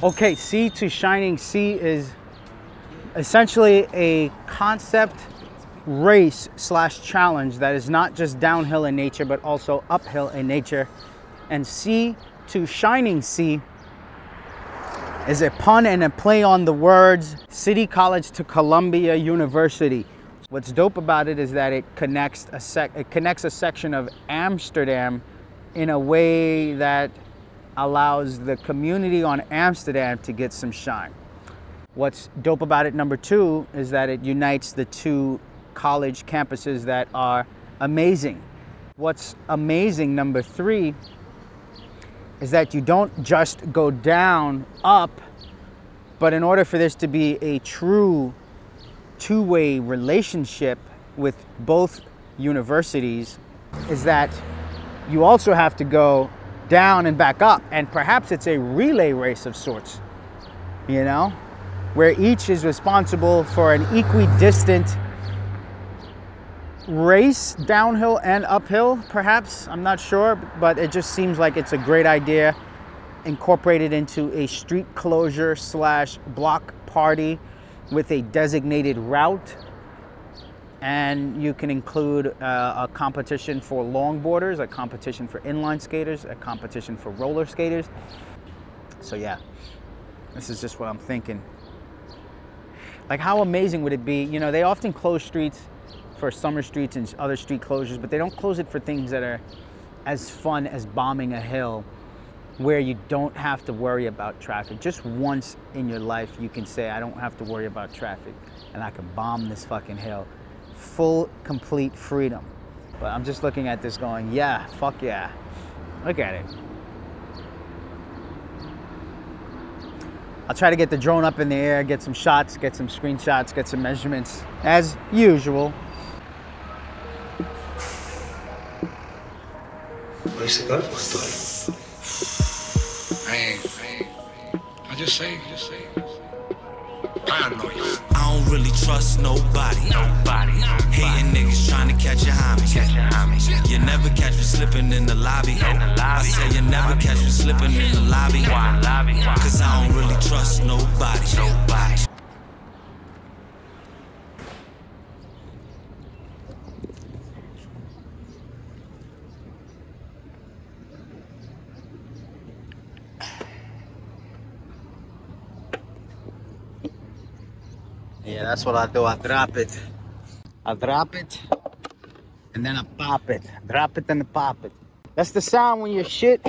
Okay, Sea to Shining Sea is essentially a concept race / challenge that is not just downhill in nature, but also uphill in nature. And Sea to Shining Sea is a pun and a play on the words City College to Columbia University. What's dope about it is that it connects a section of Amsterdam in a way that allows the community on Amsterdam to get some shine. What's dope about it, number two, is that it unites the two college campuses that are amazing. What's amazing, number three, is that you don't just go down, up, but in order for this to be a true two-way relationship with both universities, is that you also have to go down and back up. And perhaps it's a relay race of sorts, you know, where each is responsible for an equidistant race, downhill and uphill, perhaps. I'm not sure, but it just seems like it's a great idea incorporated into a street closure / block party with a designated route. And you can include a competition for longboarders, a competition for inline skaters, a competition for roller skaters. So yeah, this is just what I'm thinking. Like, how amazing would it be? You know, they often close streets for summer streets and other street closures, but they don't close it for things that are as fun as bombing a hill, where you don't have to worry about traffic. Just once in your life, you can say, I don't have to worry about traffic, and I can bomb this fucking hill. Full, complete freedom. But I'm just looking at this going, yeah, fuck yeah. Look at it. I'll try to get the drone up in the air, get some shots, get some screenshots, get some measurements, as usual. I just say. I don't really trust nobody. Hating niggas trying to catch a homie. You never catch me slipping in the lobby. I say you never catch me slipping in the lobby. Cause I don't really trust nobody. Yeah, that's what I do. I drop it. I drop it, and then I pop it. Drop it and pop it. That's the sound when your shit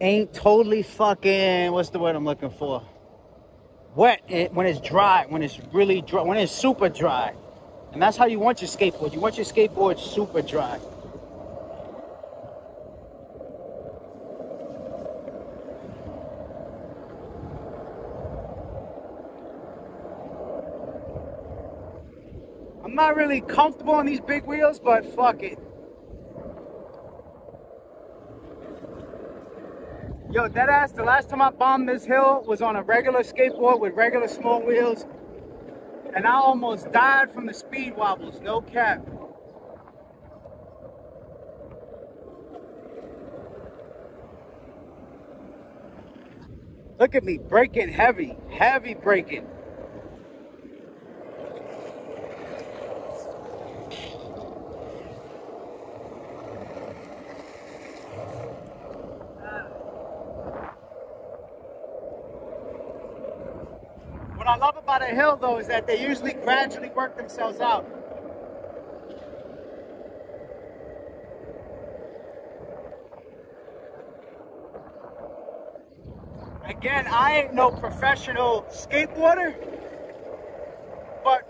ain't totally fucking, what's the word I'm looking for? Wet, when it's dry, when it's really dry, when it's super dry. And that's how you want your skateboard. You want your skateboard super dry. I'm not really comfortable on these big wheels, but fuck it. Yo, deadass, the last time I bombed this hill was on a regular skateboard with regular small wheels, and I almost died from the speed wobbles, no cap. Look at me, braking heavy, heavy braking. What I love about a hill, though, is that they usually gradually work themselves out. Again, I ain't no professional skateboarder, but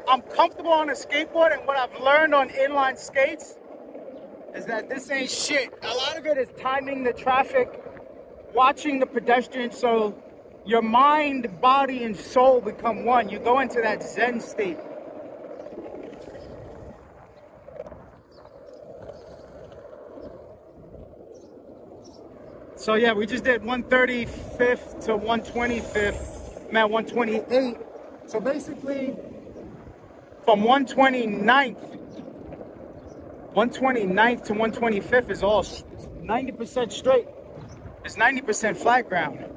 I'm comfortable on a skateboard, and what I've learned on inline skates is that this ain't shit. A lot of it is timing the traffic, watching the pedestrians, so your mind, body, and soul become one. You go into that Zen state. So yeah, we just did 135th to 125th, man, 128. So basically, from 129th to 125th is all 90% straight. It's 90% flat ground.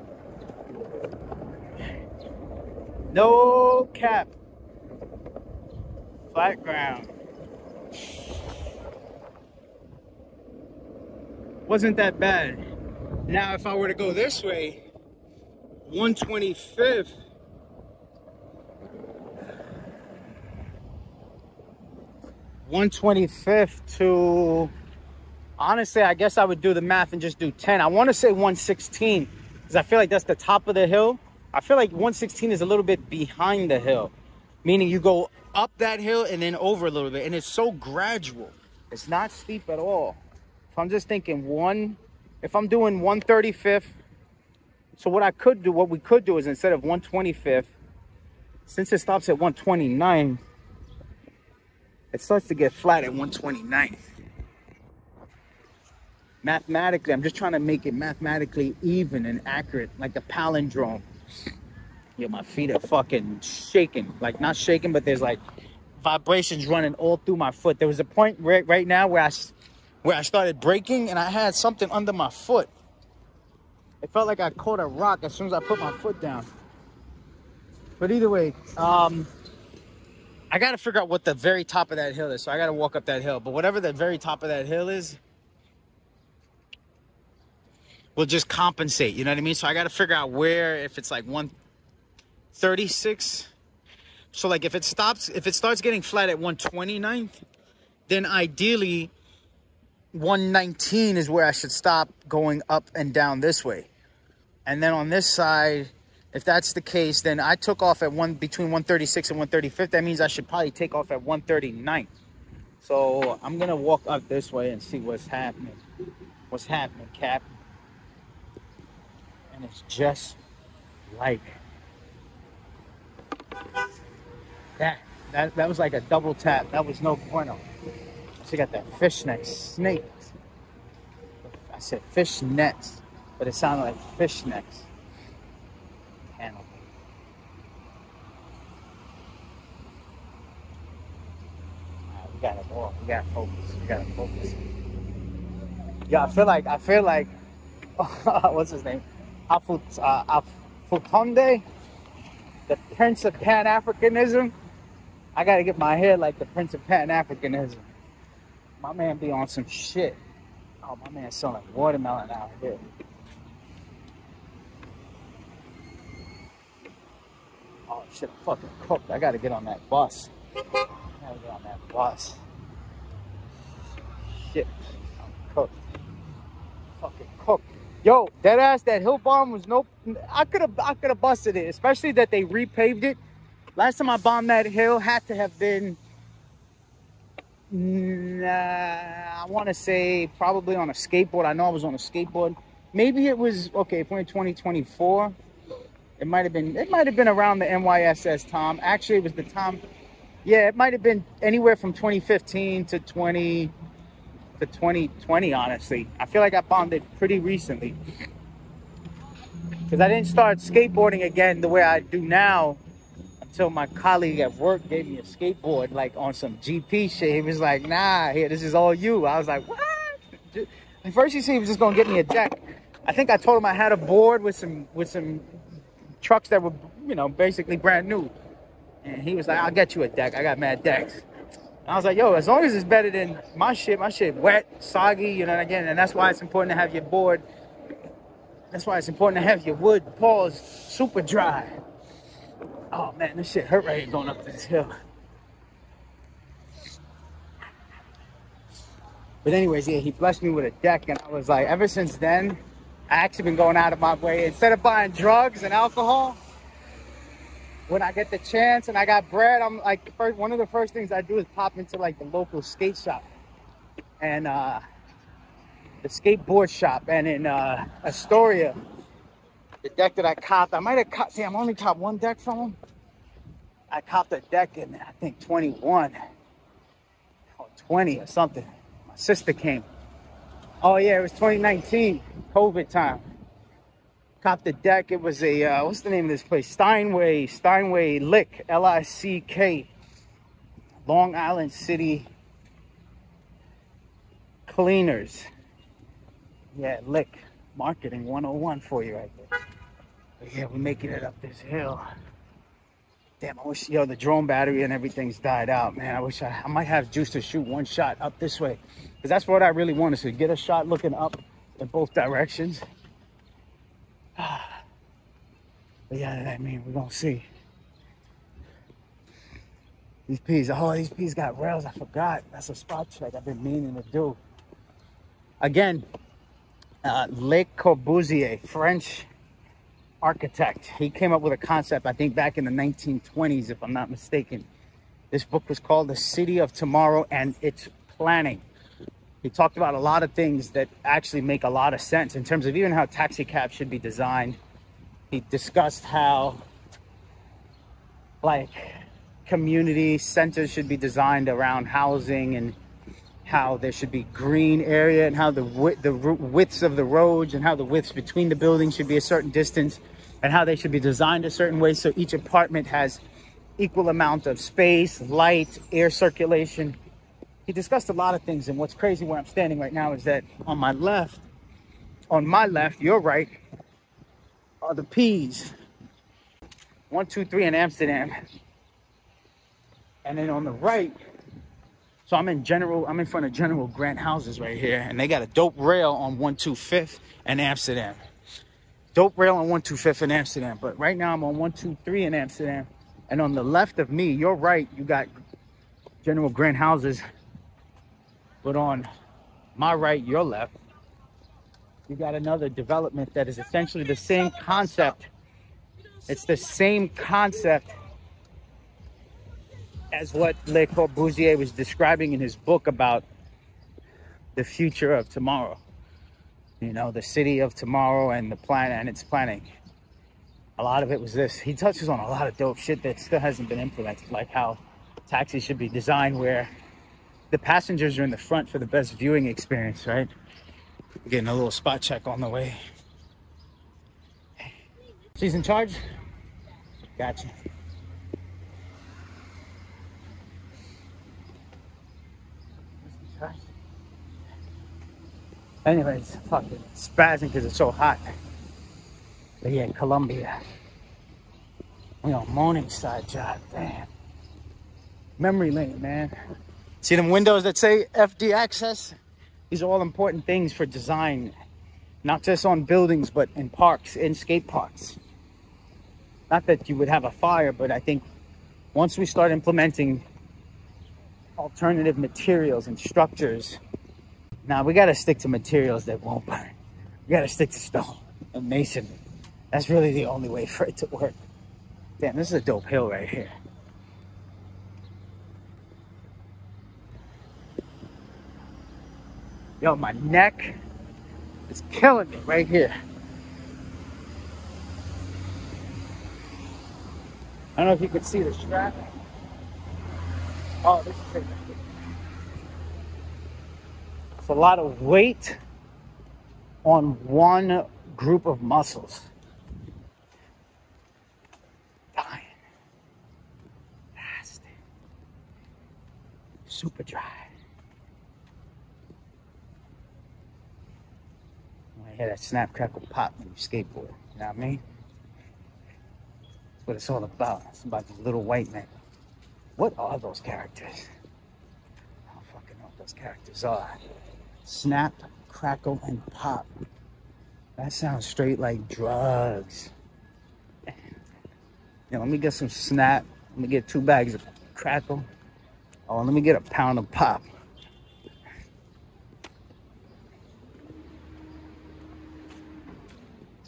No cap. Flat ground. Wasn't that bad. Now, if I were to go this way, 125th. 125th to, honestly, I guess I would do the math and just do 10. I want to say 116 because I feel like that's the top of the hill. I feel like 116 is a little bit behind the hill, meaning you go up that hill and then over a little bit, and it's so gradual. It's not steep at all. So I'm just thinking if I'm doing 135th, so what we could do is instead of 125th, since it stops at 129, it starts to get flat at 129. Mathematically, I'm just trying to make it mathematically even and accurate, like a palindrome. Yeah, my feet are fucking shaking. Like, not shaking, but there's like vibrations running all through my foot. There was a point right now where I started braking and I had something under my foot. It felt like I caught a rock as soon as I put my foot down. But either way, I got to figure out what the very top of that hill is. So I got to walk up that hill. But whatever the very top of that hill is, will just compensate. You know what I mean? So I got to figure out where, if it's like 136. So like if it starts getting flat at 129th, then ideally 119 is where I should stop going up and down this way. And then on this side, if that's the case, then I took off at between 136 and 135. That means I should probably take off at 139. So I'm gonna walk up this way and see what's happening. What's happening, Cap? And it's just like that. That was like a double tap. That was no bueno. So you got that fishnet snake. I said fish nets, but it sounded like fishnets. Animal. We gotta go. We gotta focus. We gotta focus. Yeah, I feel like what's his name? Afutunde, the Prince of Pan-Africanism. I gotta get my hair like the Prince of Pan-Africanism. My man be on some shit. Oh, my man's selling watermelon out here. Oh shit, I'm fucking cooked. I gotta get on that bus. Shit, I'm cooked. Fucking cooked. Yo, that ass, that hill bomb was I could have busted it, especially that they repaved it. Last time I bombed that hill had to have been, I want to say probably on a skateboard. I know I was on a skateboard. Maybe it was, okay, if we're in 2024, it might have been around the NYSS time. Actually, it was the time, yeah, it might have been anywhere from 2015 to 2020, honestly. I feel like I bombed it pretty recently. Because I didn't start skateboarding again the way I do now until my colleague at work gave me a skateboard, like on some GP shit. He was like, nah, here, this is all you. I was like, what? At first he said he was just gonna get me a deck. I think I told him I had a board with some trucks that were, you know, basically brand new. And he was like, I'll get you a deck. I got mad decks. And I was like, yo, as long as it's better than my shit wet, soggy, you know, again, and that's why it's important to have your board. That's why it's important to have your wood paws super dry. Oh man, this shit hurt right here going up this hill. But anyways, yeah, he blessed me with a deck, and I was like, ever since then, I actually been going out of my way. Instead of buying drugs and alcohol, when I get the chance and I got bread, I'm like, one of the first things I do is pop into like the local skate shop and the skateboard shop. And in Astoria, the deck that I copped, I might have copped, damn, I only copped one deck from him. I copped a deck in, I think, 21 or 20 or something. My sister came. Oh yeah, it was 2019, COVID time. Copped the deck. It was a, what's the name of this place? Steinway Lick, L-I-C-K. Long Island City Cleaners. Yeah, Lick. Marketing 101 for you right there. But yeah, we're making it up this hill. Damn, I wish, yo, the drone battery and everything's died out, man. I wish I might have juice to shoot one shot up this way. Because that's what I really want, is to get a shot looking up in both directions. But yeah, I mean, we're going to see. These peas, oh, these peas got rails. I forgot. That's a spot check I've been meaning to do. Again, Le Corbusier, French architect. He came up with a concept, I think, back in the 1920s, if I'm not mistaken. This book was called The City of Tomorrow and Its Planning. He talked about a lot of things that actually make a lot of sense in terms of even how taxi cabs should be designed. He discussed how, like, community centers should be designed around housing, and how there should be green area, and how the widths of the roads and how the widths between the buildings should be a certain distance, and how they should be designed a certain way so each apartment has equal amount of space, light, air circulation. He discussed a lot of things, and what's crazy where I'm standing right now is that on my left, your right, are the P's. 1, 2, 3 in Amsterdam. And then on the right, so I'm in front of General Grant houses right here, and they got a dope rail on 125th and Amsterdam. Dope rail on 125th in Amsterdam, but right now I'm on 123 in Amsterdam. And on the left of me, your right, you got General Grant houses. But on my right, your left, you got another development that is essentially the same concept. It's the same concept as what Le Corbusier was describing in his book about the future of tomorrow. You know, the city of tomorrow and the plan and its planning. A lot of it was this. He touches on a lot of dope shit that still hasn't been implemented, like how taxis should be designed where the passengers are in the front for the best viewing experience, right? Getting a little spot check on the way. She's in charge? Gotcha. Anyways, fucking spazzing because it's so hot. But yeah, Colombia. We on Morningside job, damn. Memory lane, man. See them windows that say FD access? These are all important things for design. Not just on buildings, but in parks, in skate parks. Not that you would have a fire, but I think once we start implementing alternative materials and structures, now we got to stick to materials that won't burn. We got to stick to stone and masonry. That's really the only way for it to work. Damn, this is a dope hill right here. Yo, my neck is killing me right here. I don't know if you can see the strap. Oh, this is it. It's a lot of weight on one group of muscles. Dying. Fast. Super dry. I hear that snap, crackle, pop when you skateboard. You know what I mean? That's what it's all about. It's about these little white men. What are those characters? I don't fucking know what those characters are. Snap, crackle, and pop. That sounds straight like drugs. Yeah, let me get some snap. Let me get 2 bags of crackle. Oh, let me get a pound of pop.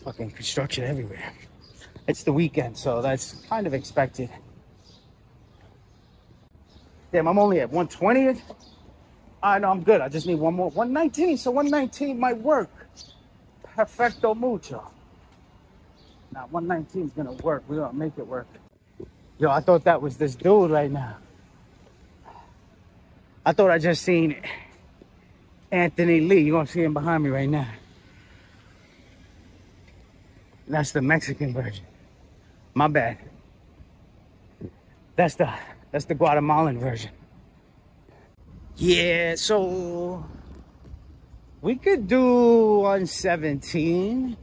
Fucking construction everywhere. It's the weekend, so that's kind of expected. Damn, I'm only at 120th. I know I'm good. I just need one more. 119, so 119 might work. Perfecto mucho. Now 119 is gonna work. We're gonna make it work. Yo, I thought that was this dude right now. I thought I just seen Anthony Lee. You're gonna see him behind me right now. That's the Mexican version. My bad. That's the Guatemalan version. Yeah, so we could do 117.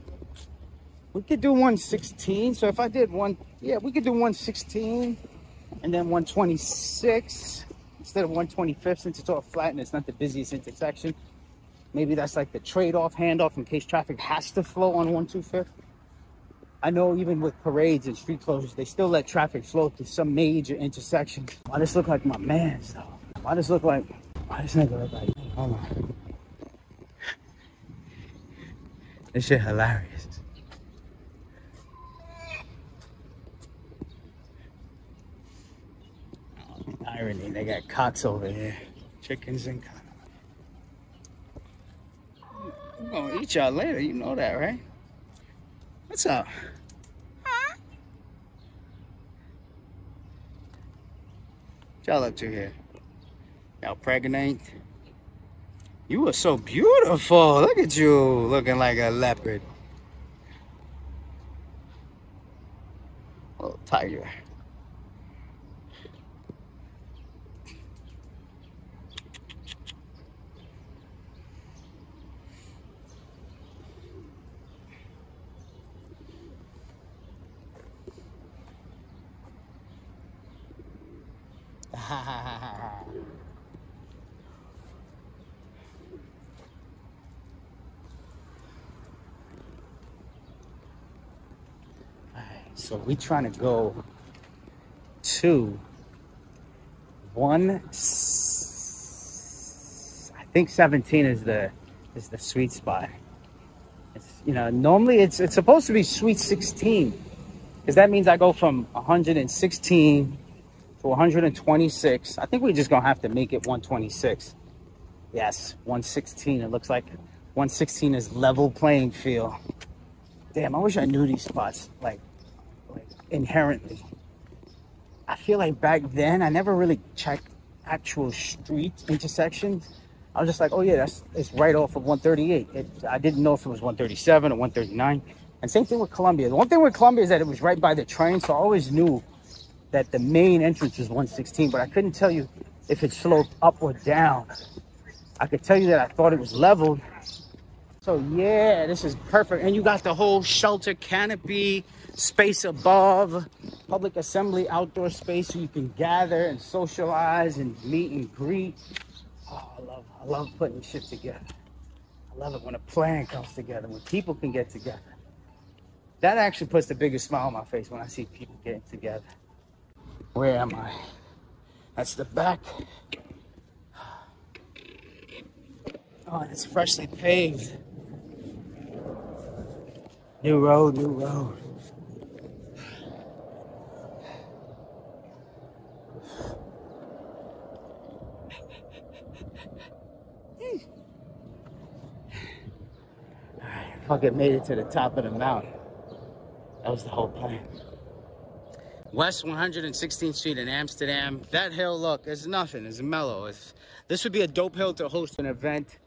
We could do 116. So if I did one, yeah, we could do 116 and then 126 instead of 125 since it's all flat and it's not the busiest intersection. Maybe that's like the trade-off, handoff in case traffic has to flow on 125. I know even with parades and street closures, they still let traffic flow through some major intersections. Why does this look like my man's though? Why does this nigga look like me? Hold on. This shit hilarious. Oh, irony, they got cocks over here. Chickens and cocks. I'm gonna eat y'all later, you know that, right? What's up? Huh? What y'all up to here? Y'all pregnant? You are so beautiful. Look at you, looking like a leopard. Little tiger. So we trying to go to I think 17 is the sweet spot. It's, you know, normally it's supposed to be sweet 16 because that means I go from 116 to 126. I think we're just gonna have to make it 126. Yes, 116. It looks like 116 is level playing field. Damn, I wish I knew these spots like inherently. I feel like back then I never really checked actual street intersections. I was just like, oh yeah, it's right off of 138. I didn't know if it was 137 or 139. And same thing with Columbia. The one thing with Columbia is that it was right by the train, so I always knew that the main entrance was 116, but I couldn't tell you if it sloped up or down. I could tell you that I thought it was leveled. So yeah, this is perfect. And you got the whole shelter canopy, space above, public assembly, outdoor space so you can gather and socialize and meet and greet. Oh, I love putting shit together. I love it when a plan comes together, when people can get together. That actually puts the biggest smile on my face when I see people getting together. Where am I? That's the back. Oh, and it's freshly paved. New road, new road. Alright, fucking made it to the top of the mountain. That was the whole plan. West 116th Street in Amsterdam. That hill, look, it's nothing. It's mellow. This would be a dope hill to host an event.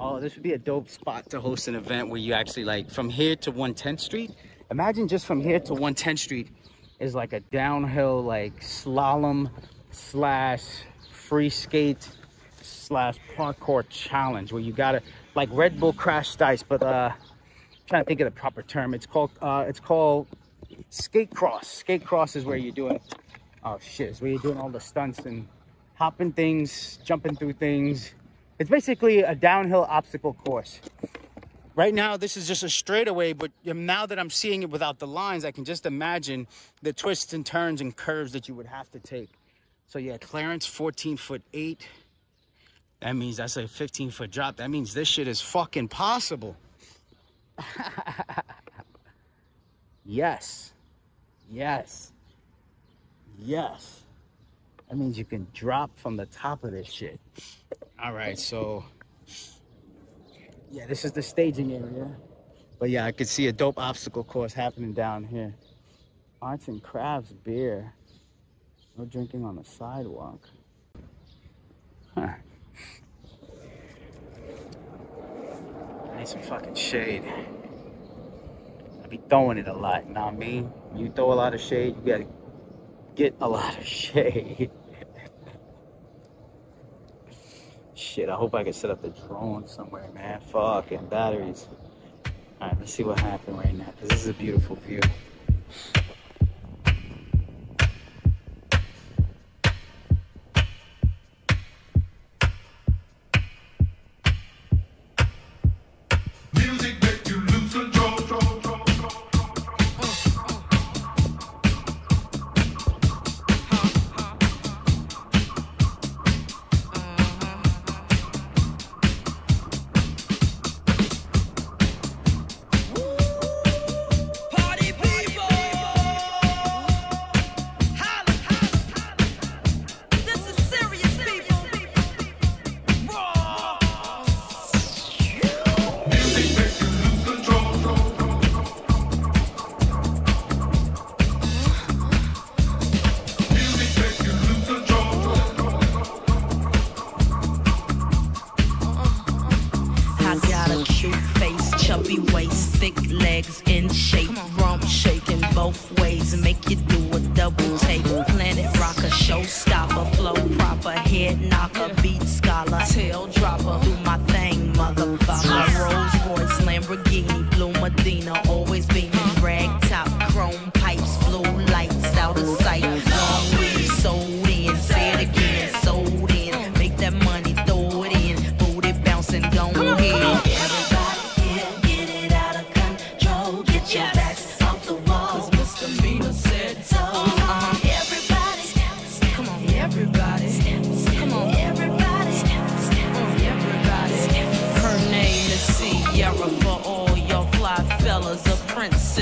Oh, this would be a dope spot to host an event where you actually, like, from here to 110th Street. Imagine just from here to 110th Street is like a downhill, like, slalom slash free skate slash parkour challenge where you gotta, like Red Bull Crash Dice, but I'm trying to think of the proper term. It's called skate cross. Skate cross is where you're doing, oh shit, it's where you're doing all the stunts and hopping things, jumping through things. It's basically a downhill obstacle course. Right now, this is just a straightaway, but now that I'm seeing it without the lines, I can just imagine the twists and turns and curves that you would have to take. So yeah, clearance 14'8". That means that's a 15-foot drop. That means this shit is fucking possible. Yes. Yes. Yes. That means you can drop from the top of this shit. All right, so yeah, this is the staging area. But yeah, I could see a dope obstacle course happening down here. Arts and crafts beer. No drinking on the sidewalk. Huh. I need some fucking shade. I be throwing it a lot, you know what I mean? When you throw a lot of shade, you gotta get a lot of shade. Shit, I hope I can set up the drone somewhere, man. Fucking batteries. All right, let's see what happened right now, because this is a beautiful view.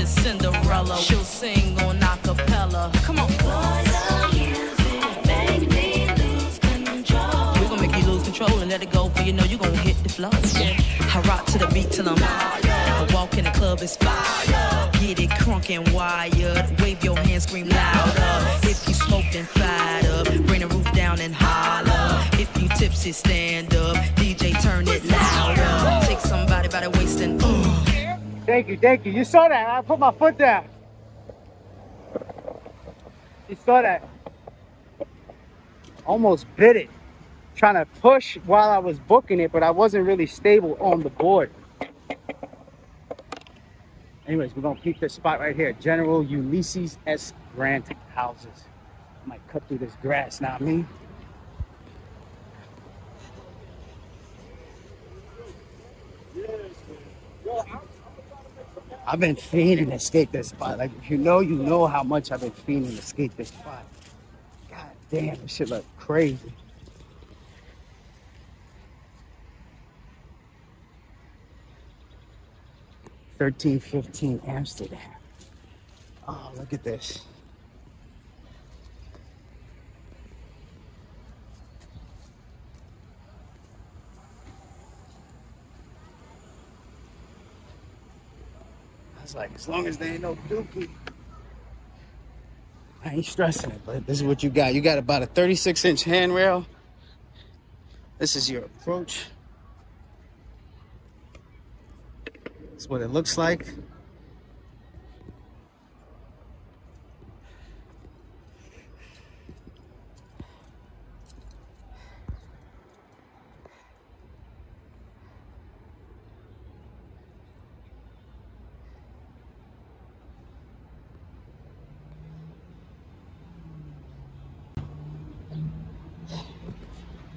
Cinderella, she'll sing on acapella. Come on. We're gonna make you lose control and let it go, for you know you're gonna hit the flow. I rock to the beat till I'm fired. I walk in the club, it's fire. Get it crunk and wired. Wave your hands, scream louder. If you smoke, then fired up. Bring the roof down and holler. If you tipsy, stand up. DJ, turn it louder. Take somebody by the waist and Thank you, thank you. You saw that. I put my foot down. You saw that. Almost bit it. Trying to push while I was booking it, but I wasn't really stable on the board. Anyways, we're gonna keep this spot right here. General Ulysses S. Grant houses. I might cut through this grass now, me. I've been fiending to skate this spot. Like, if you know how much I've been fiending to skate this spot. God damn, this shit look crazy. $13.15 Amsterdam. Oh, look at this. Like, as long as there ain't no dookie, I ain't stressing it. But this is what you got. You got about a 36-inch handrail. This is your approach. That's what it looks like.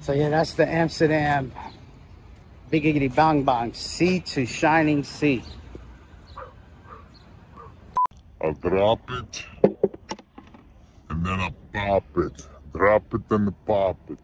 So yeah, that's the Amsterdam Biggity Bang Bang, sea to shining sea. I'll drop it, and then I'll pop it. Drop it and pop it.